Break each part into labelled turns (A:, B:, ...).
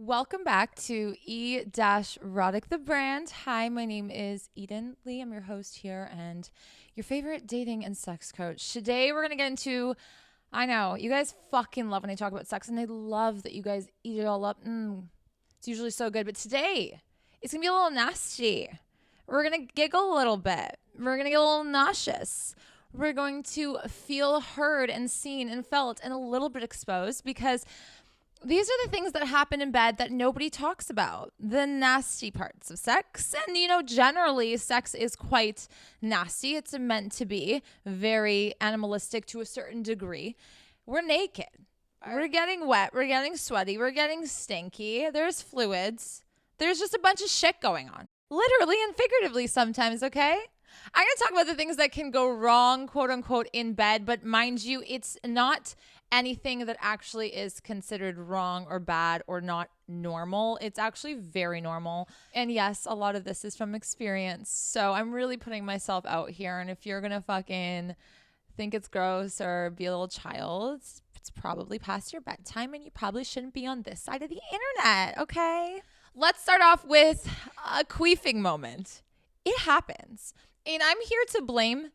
A: Welcome back to E-Rodic the brand. Hi, my name is Eden Lee. I'm your host here and your favorite dating and sex coach. Today we're going to get into, I know, you guys fucking love when I talk about sex and I love that you guys eat it all up. It's usually so good, but today it's going to be a little nasty. We're going to giggle a little bit. We're going to get a little nauseous. We're going to feel heard and seen and felt and a little bit exposed because these are the things that happen in bed that nobody talks about. The nasty parts of sex. And, generally sex is quite nasty. It's meant to be very animalistic to a certain degree. We're naked. We're getting wet. We're getting sweaty. We're getting stinky. There's fluids. There's just a bunch of shit going on. Literally and figuratively sometimes, okay? I'm going to talk about the things that can go wrong, quote unquote, in bed. But mind you, it's not anything that actually is considered wrong or bad or not normal. It's actually very normal. And yes, a lot of this is from experience. So I'm really putting myself out here. And if you're going to fucking think it's gross or be a little child, it's probably past your bedtime and you probably shouldn't be on this side of the internet. Okay. Let's start off with a queefing moment. It happens. And I'm here to blame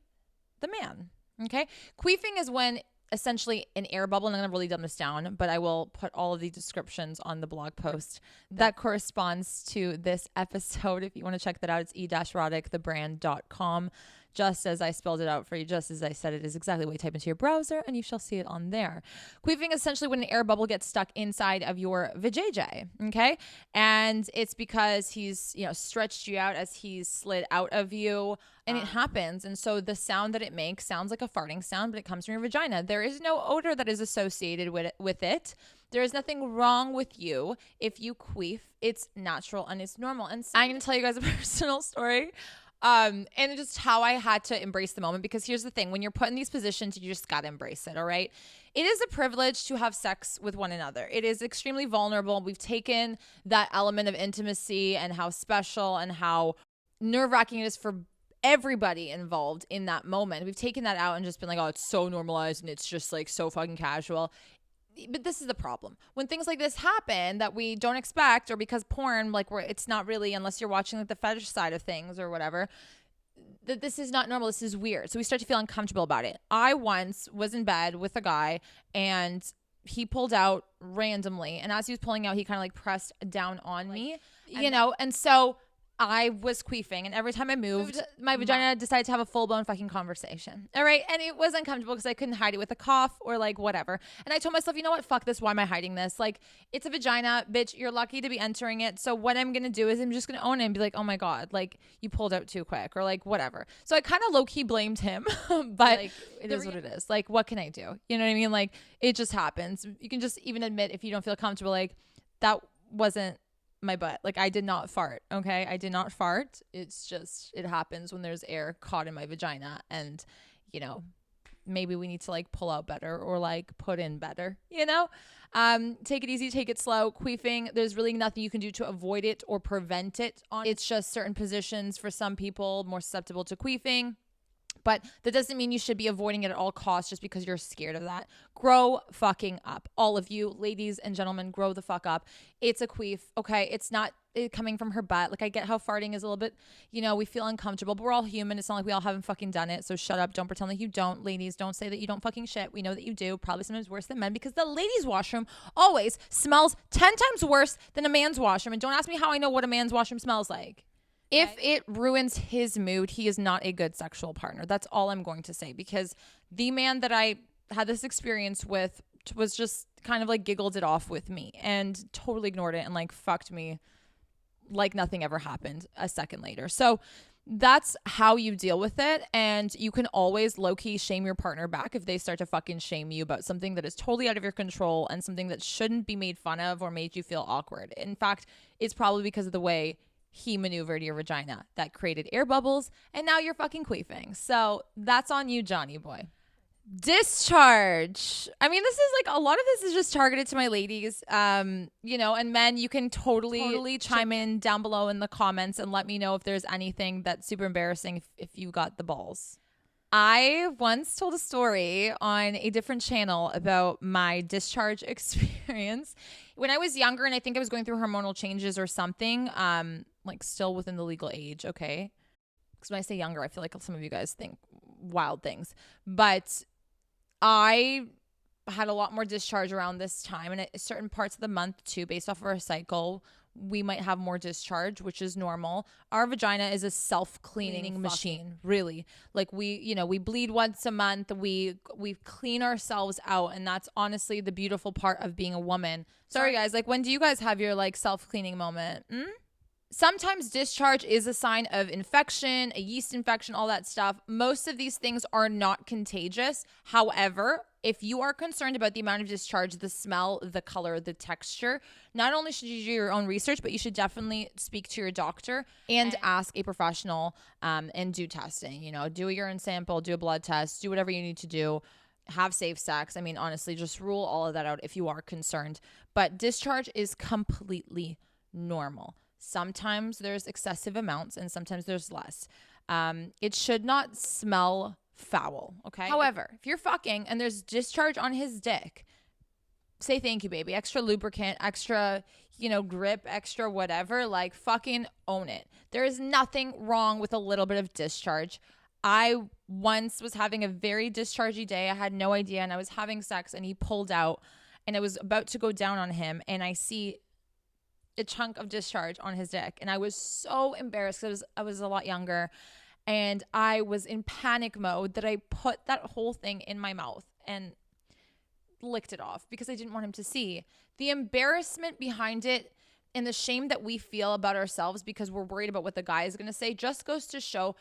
A: the man. Okay. Queefing is when essentially an air bubble, and I'm going to really dumb this down, but I will put all of the descriptions on the blog post that corresponds to this episode. If you want to check that out, it's e-rodicthebrand.com. Just as I spelled it out for you, just as I said it is exactly what you type into your browser, and you shall see it on there. Queefing is essentially when an air bubble gets stuck inside of your vajayjay, okay? And it's because he's, stretched you out as he's slid out of you, and it happens. And so the sound that it makes sounds like a farting sound, but it comes from your vagina. There is no odor that is associated with it. There is nothing wrong with you if you queef. It's natural and it's normal. And so I'm going to tell you guys a personal story. And just how I had to embrace the moment, because here's the thing, when you're put in these positions, you just got to embrace it. All right. It is a privilege to have sex with one another. It is extremely vulnerable. We've taken that element of intimacy and how special and how nerve-wracking it is for everybody involved in that moment. We've taken that out and just been like, oh, it's so normalized and it's just like so fucking casual. But this is the problem. When things like this happen that we don't expect, or because porn, it's not really, unless you're watching like the fetish side of things or whatever, that this is not normal. This is weird. So we start to feel uncomfortable about it. I once was in bed with a guy and he pulled out randomly. And as he was pulling out, he kind of like pressed down on me, and so I was queefing, and every time I moved, my vagina decided to have a full-blown fucking conversation. All right. And it was uncomfortable because I couldn't hide it with a cough or like whatever. And I told myself, you know what? Fuck this. Why am I hiding this? Like, it's a vagina, bitch. You're lucky to be entering it. So what I'm going to do is I'm just going to own it and be like, oh my God, like you pulled out too quick or like whatever. So I kind of low-key blamed him, but like, it is what it is. Like, what can I do? You know what I mean? Like, it just happens. You can just even admit if you don't feel comfortable, like that wasn't my butt. Like, I did not fart. Okay. I did not fart. It's just, it happens when there's air caught in my vagina, and maybe we need to like pull out better or like put in better, take it easy, take it slow. Queefing, there's really nothing you can do to avoid it or prevent it. It's just certain positions for some people more susceptible to queefing. But that doesn't mean you should be avoiding it at all costs just because you're scared of that. Grow fucking up. All of you, ladies and gentlemen, grow the fuck up. It's a queef, okay? It's not coming from her butt. Like, I get how farting is a little bit, we feel uncomfortable, but we're all human. It's not like we all haven't fucking done it. So shut up. Don't pretend like you don't. Ladies, don't say that you don't fucking shit. We know that you do. Probably sometimes worse than men, because the ladies' washroom always smells 10 times worse than a man's washroom. And don't ask me how I know what a man's washroom smells like. If it ruins his mood, he is not a good sexual partner. That's all I'm going to say, because the man that I had this experience with was just kind of like giggled it off with me and totally ignored it and like fucked me like nothing ever happened a second later. So that's how you deal with it. And you can always low-key shame your partner back if they start to fucking shame you about something that is totally out of your control and something that shouldn't be made fun of or made you feel awkward. In fact, it's probably because of the way he maneuvered your vagina that created air bubbles, and now you're fucking queefing. So that's on you, Johnny boy. Discharge. I mean, this is like, a lot of this is just targeted to my ladies, and men, you can totally chime in down below in the comments and let me know if there's anything that's super embarrassing if you got the balls. I once told a story on a different channel about my discharge experience when I was younger, and I think I was going through hormonal changes or something, like still within the legal age, okay? Because when I say younger, I feel like some of you guys think wild things. But I had a lot more discharge around this time, and at certain parts of the month too, based off of our cycle, we might have more discharge, which is normal. Our vagina is a self-cleaning machine, really. Like we bleed once a month. We clean ourselves out, and that's honestly the beautiful part of being a woman. Sorry guys, like when do you guys have your like self-cleaning moment? Sometimes discharge is a sign of infection, a yeast infection, all that stuff. Most of these things are not contagious. However, if you are concerned about the amount of discharge, the smell, the color, the texture, not only should you do your own research, but you should definitely speak to your doctor and ask a professional and do testing. You know, do a urine sample, do a blood test, do whatever you need to do. Have safe sex. I mean, honestly, just rule all of that out if you are concerned. But discharge is completely normal. Sometimes there's excessive amounts and sometimes there's less. It should not smell foul, okay? However, if you're fucking and there's discharge on his dick, say thank you, baby. Extra lubricant, extra, grip, extra whatever. Like, fucking own it. There is nothing wrong with a little bit of discharge. I once was having a very dischargey day. I had no idea, and I was having sex, and he pulled out, and I was about to go down on him, and I see a chunk of discharge on his dick, and I was so embarrassed because I was a lot younger, and I was in panic mode that I put that whole thing in my mouth and licked it off because I didn't want him to see. The embarrassment behind it and the shame that we feel about ourselves because we're worried about what the guy is going to say just goes to show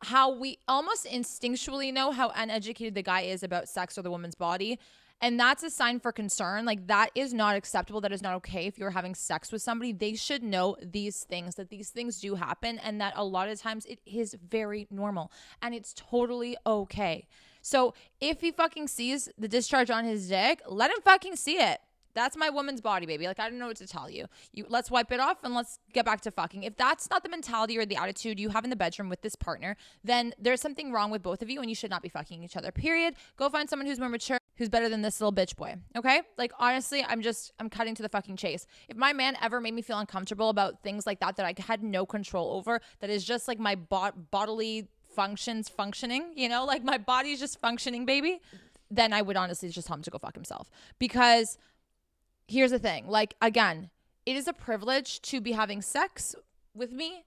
A: how we almost instinctually know how uneducated the guy is about sex or the woman's body. And that's a sign for concern. Like, that is not acceptable. That is not okay. If you're having sex with somebody, they should know these things, that these things do happen, and that a lot of times it is very normal and it's totally okay. So if he fucking sees the discharge on his dick, let him fucking see it. That's my woman's body, baby. Like, I don't know what to tell you. Let's wipe it off and let's get back to fucking. If that's not the mentality or the attitude you have in the bedroom with this partner, then there's something wrong with both of you and you should not be fucking each other, period. Go find someone who's more mature, who's better than this little bitch boy, okay? Like, honestly, I'm cutting to the fucking chase. If my man ever made me feel uncomfortable about things like that I had no control over, that is just like my bodily functioning, like my body's just functioning, baby, then I would honestly just tell him to go fuck himself. Because here's the thing, like, again, it is a privilege to be having sex with me.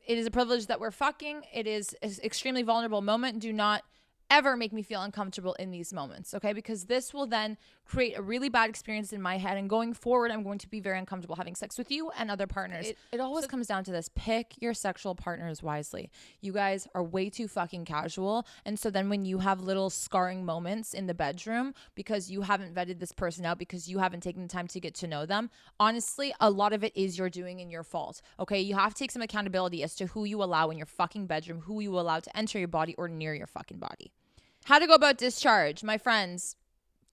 A: It is a privilege that we're fucking. It is an extremely vulnerable moment. Do not ever make me feel uncomfortable in these moments, okay? Because this will then create a really bad experience in my head, and going forward, I'm going to be very uncomfortable having sex with you and other partners. It always comes down to this: pick your sexual partners wisely. You guys are way too fucking casual, and so then when you have little scarring moments in the bedroom because you haven't vetted this person out, because you haven't taken the time to get to know them, honestly, a lot of it is your doing and your fault, okay? You have to take some accountability as to who you allow in your fucking bedroom, who you allow to enter your body or near your fucking body. How to go about discharge, my friends.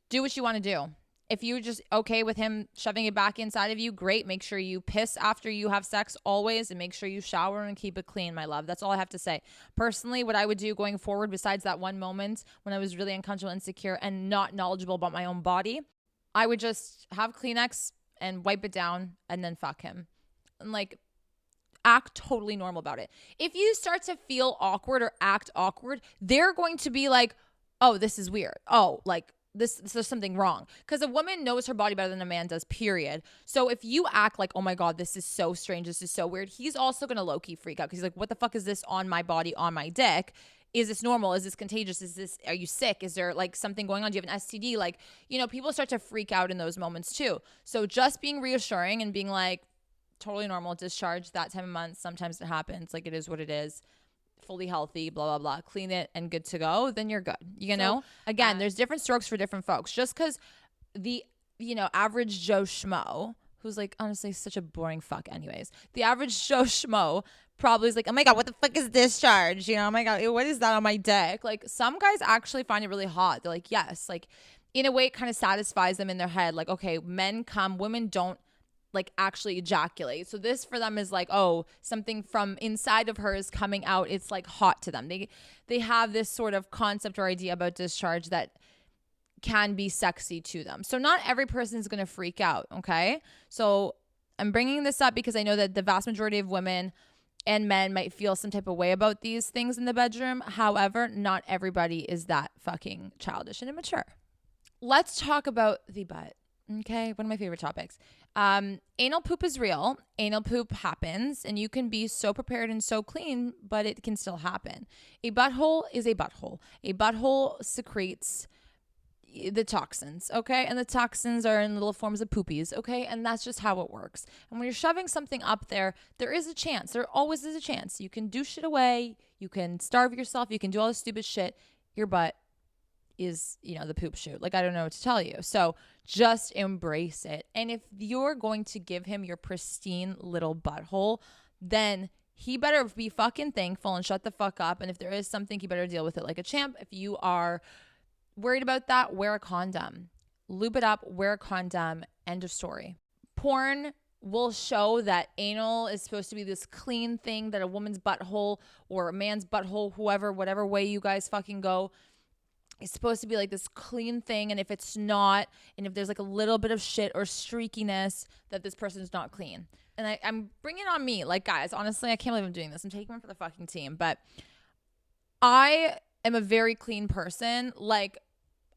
A: Do what you want to do. If you're just okay with him shoving it back inside of you, great. Make sure you piss after you have sex always, and make sure you shower and keep it clean, my love. That's all I have to say. Personally, what I would do going forward, besides that one moment when I was really uncomfortable, insecure, and not knowledgeable about my own body, I would just have Kleenex and wipe it down and then fuck him. And like, act totally normal about it. If you start to feel awkward or act awkward, they're going to be like, oh, this is weird. Oh, like there's something wrong. Because a woman knows her body better than a man does, period. So if you act like, oh my God, this is so strange, this is so weird, he's also going to low-key freak out because he's like, what the fuck is this on my body, on my dick? Is this normal? Is this contagious? Are you sick? Is there like something going on? Do you have an STD? Like, people start to freak out in those moments too. So just being reassuring and being like, totally normal, discharge that time of month. Sometimes it happens. Like, it is what it is. Fully healthy, blah, blah, blah. Clean it and good to go. Then you're good. Again, there's different strokes for different folks. Just because the, average Joe Schmo, who's like, honestly, such a boring fuck anyways. The average Joe Schmo probably is like, oh my God, what the fuck is discharge? Oh my God, what is that on my dick? Like, some guys actually find it really hot. They're like, yes. Like, in a way, it kind of satisfies them in their head. Like, okay, men come, women don't like actually ejaculate. So this for them is like, oh, something from inside of her is coming out. It's like hot to them. They have this sort of concept or idea about discharge that can be sexy to them. So not every person is going to freak out, okay? So I'm bringing this up because I know that the vast majority of women and men might feel some type of way about these things in the bedroom. However, not everybody is that fucking childish and immature. Let's talk about the butt. Okay, one of my favorite topics. Anal poop is real. Anal poop happens, and you can be so prepared and so clean, but it can still happen. A butthole is a butthole. A butthole secretes the toxins, okay? And the toxins are in little forms of poopies, okay? And that's just how it works. And when you're shoving something up there, there is a chance. There always is a chance. You can do shit away. You can starve yourself. You can do all this stupid shit. Your butt is, the poop chute. Like, I don't know what to tell you. So just embrace it. And if you're going to give him your pristine little butthole, then he better be fucking thankful and shut the fuck up. And if there is something, he better deal with it like a champ. If you are worried about that, wear a condom. Lube it up, wear a condom, end of story. Porn will show that anal is supposed to be this clean thing, that a woman's butthole or a man's butthole, whatever way you guys fucking go, is supposed to be like this clean thing. And if it's not, and if there's like a little bit of shit or streakiness, that this person's not clean. And I'm bringing it on me. Like, guys, honestly, I can't believe I'm doing this. I'm taking one for the fucking team. But I am a very clean person. Like,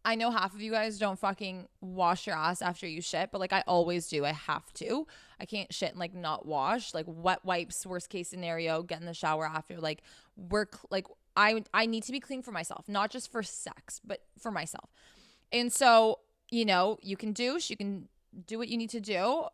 A: I know half of you guys don't fucking wash your ass after you shit, but like I always do. I have to. I can't shit and like not wash. Like wet wipes, worst case scenario, get in the shower after. Like I need to be clean for myself, not just for sex, but for myself. And so, you can douche, you can do what you need to do.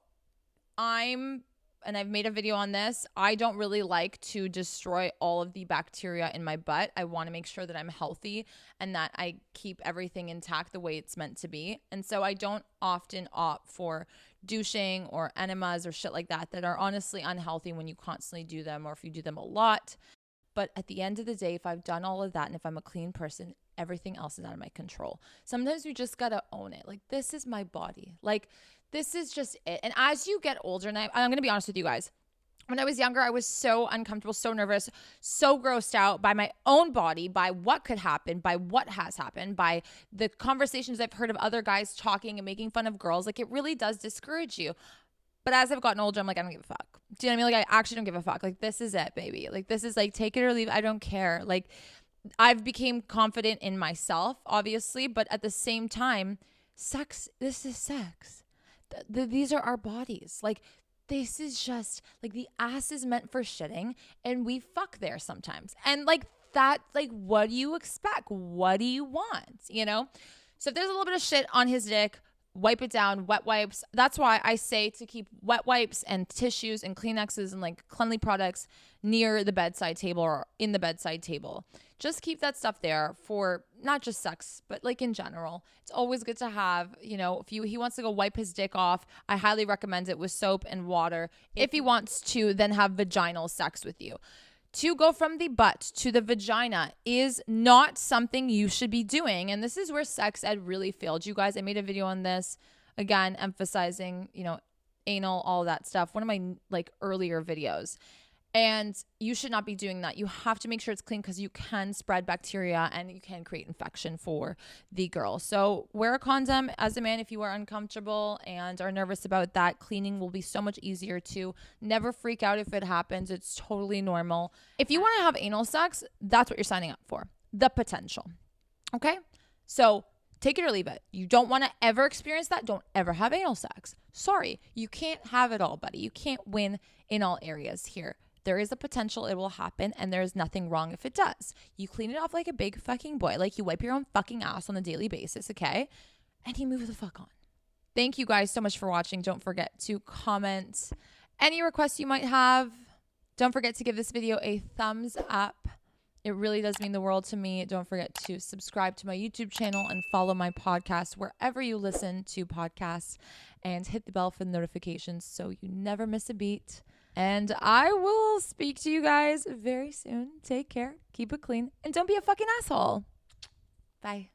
A: And I've made a video on this. I don't really like to destroy all of the bacteria in my butt. I want to make sure that I'm healthy and that I keep everything intact the way it's meant to be. And so I don't often opt for douching or enemas or shit like that are honestly unhealthy when you constantly do them or if you do them a lot. But at the end of the day, if I've done all of that and if I'm a clean person, everything else is out of my control. Sometimes you just got to own it. Like, this is my body. Like, this is just it. And as you get older, and I'm going to be honest with you guys, when I was younger, I was so uncomfortable, so nervous, so grossed out by my own body, by what could happen, by what has happened, by the conversations I've heard of other guys talking and making fun of girls. Like, it really does discourage you. But as I've gotten older, I'm like, I don't give a fuck. Do you know what I mean? Like, I actually don't give a fuck. Like, this is it, baby. Like, this is like, take it or leave. I don't care. Like, I've became confident in myself, obviously, but at the same time, this is sex. These are our bodies. Like, this is just like the ass is meant for shitting and we fuck there sometimes. And like that, like, what do you expect? What do you want? So if there's a little bit of shit on his dick, wipe it down, wet wipes. That's why I say to keep wet wipes and tissues and Kleenexes and like cleanly products near the bedside table or in the bedside table. Just keep that stuff there for not just sex, but like in general. It's always good to have, if he wants to go wipe his dick off, I highly recommend it with soap and water. If he wants to then have vaginal sex with you. To go from the butt to the vagina is not something you should be doing. And this is where sex ed really failed you guys. I made a video on this, again, emphasizing, anal, all that stuff. One of my like earlier videos. And you should not be doing that. You have to make sure it's clean because you can spread bacteria and you can create infection for the girl. So wear a condom as a man if you are uncomfortable and are nervous about that. Cleaning will be so much easier too. Never freak out if it happens. It's totally normal. If you want to have anal sex, that's what you're signing up for. The potential. Okay? So take it or leave it. You don't want to ever experience that. Don't ever have anal sex. Sorry. You can't have it all, buddy. You can't win in all areas here. There is a potential it will happen, and there's nothing wrong if it does. You clean it off like a big fucking boy. Like you wipe your own fucking ass on a daily basis, okay? And you move the fuck on. Thank you guys so much for watching. Don't forget to comment any requests you might have. Don't forget to give this video a thumbs up. It really does mean the world to me. Don't forget to subscribe to my YouTube channel and follow my podcast wherever you listen to podcasts, and hit the bell for the notifications so you never miss a beat. And I will speak to you guys very soon. Take care. Keep it clean. And don't be a fucking asshole. Bye.